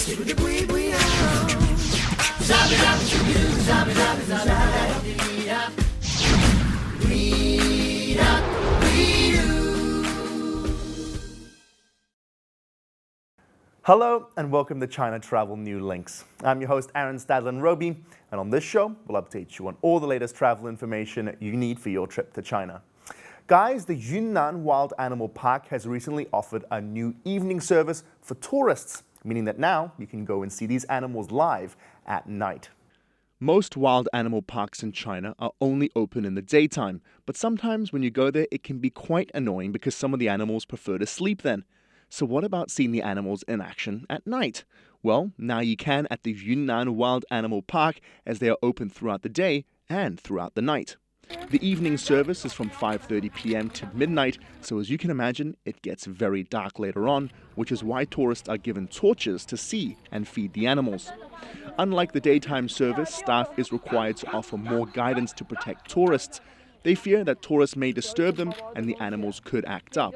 Hello and welcome to China Travel New Links. I'm your host Aaron Stadlin-Roby, and on this show we'll update you on all the latest travel information you need for your trip to China. Guys, the Yunnan Wild Animal Park has recently offered a new evening service for tourists, meaning that now you can go and see these animals live at night. Most wild animal parks in China are only open in the daytime, but sometimes when you go there it can be quite annoying because some of the animals prefer to sleep then. So what about seeing the animals in action at night? Well, now you can at the Yunnan Wild Animal Park, as they are open throughout the day and throughout the night. The evening service is from 5:30 p.m. to midnight, so as you can imagine, it gets very dark later on, which is why tourists are given torches to see and feed the animals. Unlike the daytime service, staff is required to offer more guidance to protect tourists. They fear that tourists may disturb them and the animals could act up.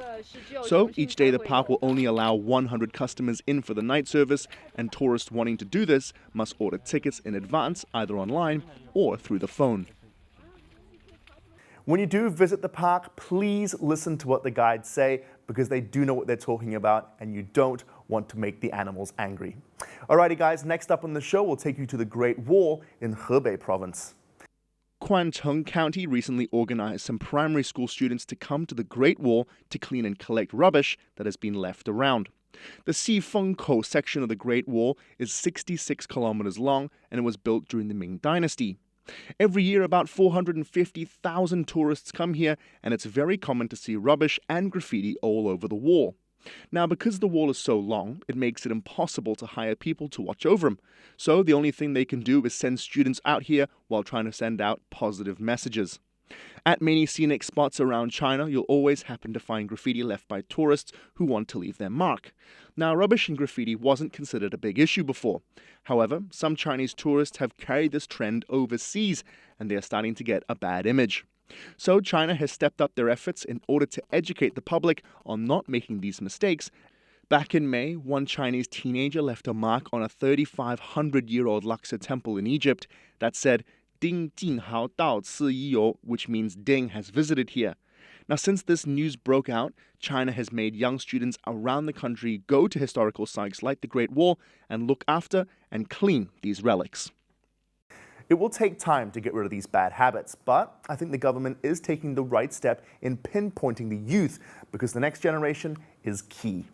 So each day the park will only allow 100 customers in for the night service, and tourists wanting to do this must order tickets in advance, either online or through the phone. When you do visit the park, please listen to what the guides say, because they do know what they're talking about and you don't want to make the animals angry. Alrighty guys, next up on the show we'll take you to the Great Wall in Hebei province. Kwancheng County recently organized some primary school students to come to the Great Wall to clean and collect rubbish that has been left around. The Sifengkou section of the Great Wall is 66 kilometers long and it was built during the Ming Dynasty. Every year about 450,000 tourists come here, and it's very common to see rubbish and graffiti all over the wall. Now, because the wall is so long, it makes it impossible to hire people to watch over them. So the only thing they can do is send students out here while trying to send out positive messages. At many scenic spots around China, you'll always happen to find graffiti left by tourists who want to leave their mark. Now, rubbish and graffiti wasn't considered a big issue before. However, some Chinese tourists have carried this trend overseas, and they are starting to get a bad image. So China has stepped up their efforts in order to educate the public on not making these mistakes. Back in May, one Chinese teenager left a mark on a 3,500-year-old Luxor temple in Egypt that said, Ding Jin Hao Dao Ci Yi, which means Ding has visited here. Now, since this news broke out, China has made young students around the country go to historical sites like the Great Wall and look after and clean these relics. It will take time to get rid of these bad habits, but I think the government is taking the right step in pinpointing the youth, because the next generation is key.